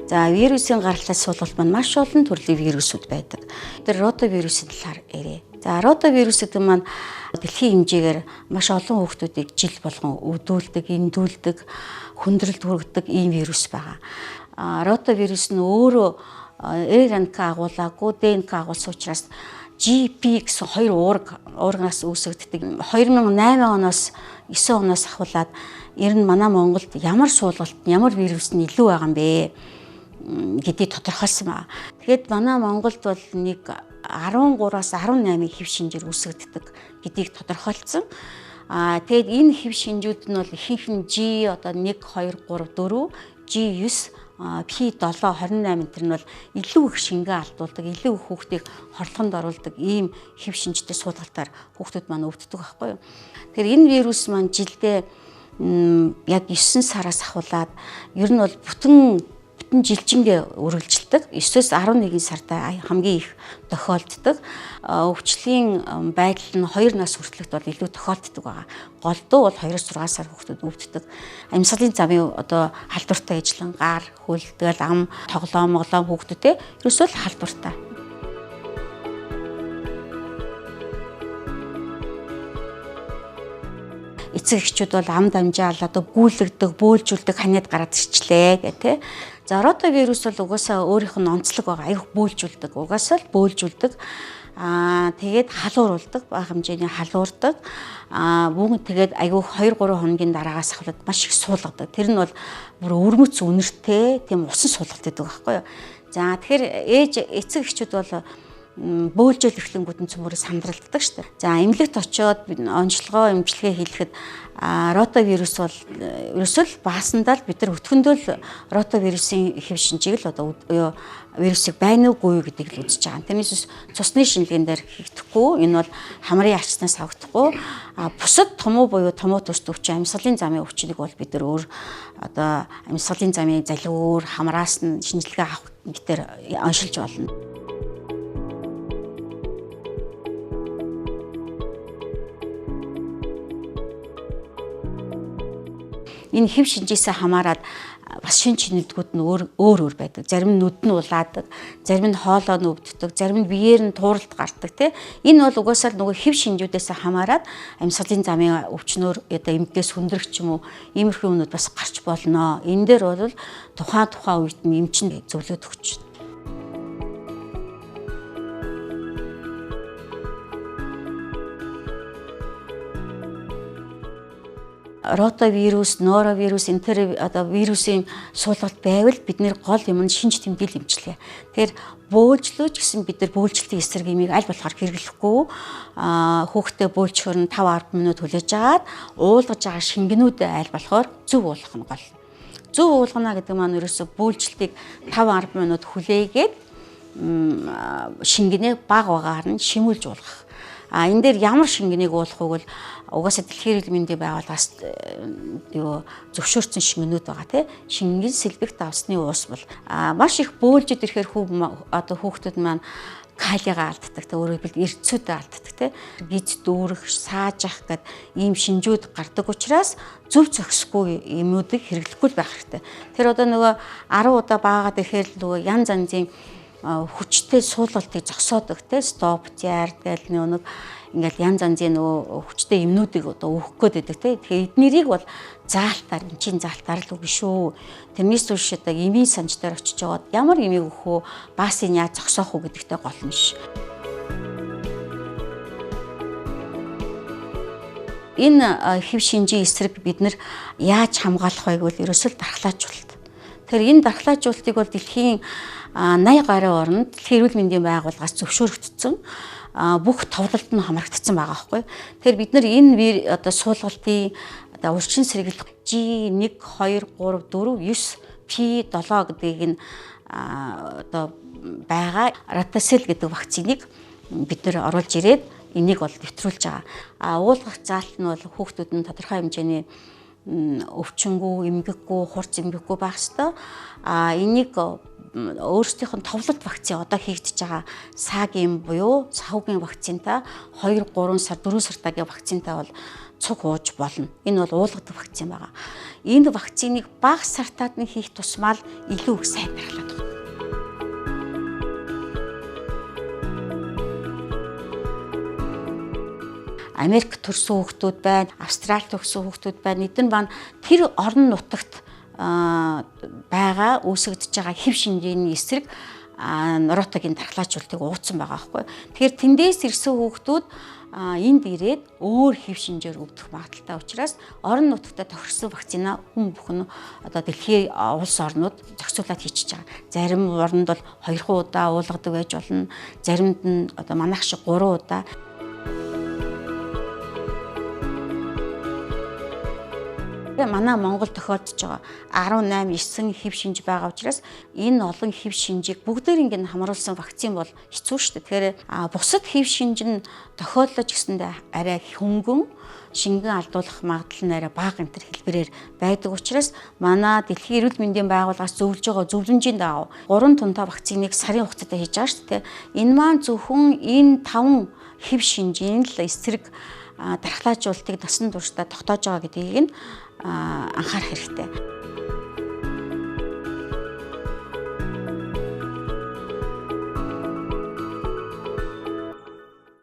За вирусын гаралтай суулгалт маань маш олон төрлийн вирусууд байдаг. Тэр ротавирусын талаар ярив. За ротавирус гэдэг маань дэлхийн хэмжээгээр маш олон хүүхдүүдийг жил болгон өвдүүлдэг, эндүүлдэг, хүндрэлд хүргэдэг ийм вирус байгаа. Ротавирус нь өөрөө РНК агуулаагүй, ДНК агуулсан учраас GP гэсэн хоёр уургаас үүсгэгддэг. 2008 оноос 9 оноос ахуулаад ер нь манай Монголд ямар суулгалт, ямар вирус нь илүү байгаа юм бэ гэдгийг тодорхойлсон байна. Тэгэхэд манай Монголд бол нэг 13-аас 18 хэв шинжээр үүсгэгддэг гэдгийг тодорхойлцсон. Тэгэд энэ хэв шинжүүд нь бол ихэнх нь G одоо 1 2 3 4, G9, P7 28 тэр нь бол илүү их шингээ алдуулдаг, илүү их хүүхдийг хорлохонд оруулдаг ийм хэв шинжтэй суулгалтаар хүүхдүүд маань өвддөг байхгүй юу. Тэгэхээр энэ вирус маань жилдээ яг 9 сараас ахуулаад ер нь бол бүтэн жилжингээ үргэлжилдэг. 9-өөс 11 сарда хамгийн их тохиолддог. Өвчлөлийн байдал нь 2 нас хүртэлд бол илүү тохиолддог байгаа. Голдуу бол 2-6 сар хүүхдүүд өвддөг. Амьсгалын замын одоо халдвартай ажлан гар, хөл, тэгэл ам, тоглоом хүүхдүүдтэй ерөөсөө л халдвартай. Эцэг эхчүүд бол ам дамжаал одоо гүйлгдэг, бөөлжүүлдэг ханиад гараад ирчлээ гэх тээ. За ротавирус бол угаасаа өөрийнх нь онцлог байгаа. Аюух бөөлжүүлдэг. Угаасаа л бөөлжүүлдэг. Тэгээд халууруулдаг, бага хэмжээний халуурдаг. Бүгд тэгээд аюух 2-3 хоногийн дараагаас ахвал маш их суулгадаг. Тэр нь бол бүр өвөрмөц үнэртэй тийм усан суулгалт гэдэг байхгүй юу. За тэгэхээр эцэг эхчүүд бол бөөлжөл эхлэнгүүд нь цөмөрөөр сандралддаг шүү дээ. За эмнэлэгт очиод онцлогоо эмчилгээ хийлгэхэд ротавирус бол ерөөсөө л баасандаа л бид нар өтгөндөө л ротавирусын хэв шинжийг л одоо вирусыг байна уугүй гэдгийг л үзэж байгаа. Тэрнээс цусны шинжилгээнд дээр хийгдэхгүй. Энэ бол хамрын арчснаас авахдахгүй. Бусад томуу буюу томуу төс өвчин амьсгалын замын өвчнийг бол бид нар өөр одоо амьсгалын замын залгуур хамраас нь шинжилгээ авах гэтээр оншилж болно. Энэ хэв шинжээсээ хамаарат бас шинж тэмдгүүд нь өөр байдаг. Зарим нь нүд нь улаадаг, зарим нь хоолой нь өвддөг, зарим нь биеэр нь тууралт гардаг тий. Энэ бол угаасаа л нөгөө хэв шинжүүдээс хамаарат амьсгалын замын өвчнөөр одоо эмгээс хүндрэх ч юм уу иймэрхүү юмнууд бас гарч болно. Энэ дээр бол тухайн үед нь эмч нь зөвлөд өгч. Ротавирус, норовирус энэ төр одоо вирусын суулгалт байвал бидний гол юм нь шинж тэмдэглэл эмчилгээ. Тэгэхээр бөөлжлөөч гэсэн бид нар бөөлжлөлтийн эсрэг имийг аль болохоор хэрэглэхгүй хүүхдээ бөөлжөхөр нь 5-10 минут хүлээж агаад уулгаж байгаа шингэнүүдээ аль болохоор зөв уулгах нь гол. Зөв уулгана гэдэг маань ерөөсө бөөлжлөлтийг 5-10 минут хүлээгээд шингэнээ бага багаар нь шимүүлж уулгах. Энэ дээр ямар шингэнийг уулахыг бол угаасаа дэлхийн эрүүл мэндийн байгууллагаас зөвшөөрсөн шингэнүүд байгаа тий. Шингэн сэлбэгт авсны уус бол маш их бөөлжөд ирэхээр хүүхдүүд маань калигаа алддаг тий. Өөрөөр хэлбэл эрдцүүд алддаг тий. Гиз дүүрэх, саажах гэд ийм шинжүүд гардаг учраас зөв зохисгүй юмнуудыг хэрэглэхгүй байх хэрэгтэй. Тэр одоо нөгөө 10 удаа баагаад ирэхээр нөгөө янз янзын хүчтэй суулгалтыг зогсоодог те стоп зяар тэгэл нэг ингээл янз янзын нөгөө хүчтэй юмнуудыг одоо өөх гээд байдаг те. Тэгэхээр эднэрийг бол заалтаар эмчийн заалтаар л үгүй шүү. Тэрнээс түш одоо эмийн санж дээр очиж жоод ямар эмийг өгөх вэ? Баасын яаж зогсоох вэ гэдэгтэй гол нь ш. Энэ хэв шинжийн эсрэг бид нар яаж хамгаалах вэ гэвэл ерөөсөө дархлаажуулалт. Тэгэхээр энэ дархлаажуулалтыг бол дэлхийн 80 гаруй орнд дэлхийн эрүүл мэндийн байгууллагаас зөвшөөрөгдсөн бүх товлолт нь хамрагдсан байгаа байхгүй. Тэгэхээр бид нар энэ одоо суулгалтын одоо урьдчилан сэргийлэх G1 2 3 4 9 P7 гэдгийг нь одоо байгаа Ратасел гэдэг вакциныг бид нар оруулж ирээд энийг бол нэвтрүүлж байгаа. Уулгах заалт нь бол хүүхдүүд нь тодорхой хэмжээний өвчнгүй, эмгэггүй, хурц эмгэггүй байх ёстой. Энийг өөрсдийнх нь товлолт вакцин одоо хийгдэж байгаа саагийн буюу савгийн вакцинтай 2-3 сар 4 сартагийн вакцинтай бол цуг ууж болно. Энэ бол уулгадаг вакцин байгаа. Энэ вакциныг бага сартаад нь хийх тусмаа л илүү их сайн дархлаад байна. Америк төрсэн хүүхдүүд байна, Австрали төрсэн хүүхдүүд байна. Эдгээр маань тэр орон нутагт байгаа үүсгэж байгаа хэв шинжээний эсрэг норотогийн дархлаажуултыг ууцсан байгаа байхгүй. Тэгэхээр тэндээс ирсэн хүүхдүүд энд ирээд өөр хэв шинжээр өвдөх магадaltaй учраас орон нутагта тохирсон вакцина хүн бүхэн одоо дэлхийн улс орнууд зохицуулаад хийчихэж байгаа. Зарим орнд бол 2 удаа уулгадаг байж болно. Заримд нь одоо манайх шиг 3 удаа. Манай Монгол тохиолдож байгаа 18-9 хэв шинж байгаа учраас энэ олон хэв шинжийг бүгдээр ингэ хамруулсан вакцин бол хэцүү шүү дээ. Тэгэхээр бусад хэв шинж нь тохиолдож гэсэндээ арай хөнгөн шингэн алдуулах магадлал нь арай бага энэ төр хэлбэрээр байдаг учраас манай Дэлхийн эрүүл мэндийн байгууллагаас зөвлөж байгаа зөвлөмжийн дагуу 3 тунтай вакциныг сарын хугацаанд хийж байгаа шүү дээ. Энэ маань зөвхөн энэ 5 хэв шинжийн л эсрэг дархлаажуултыг насан туршдаа тогтоож байгаа гэдгийг нь анхаарах хэрэгтэй.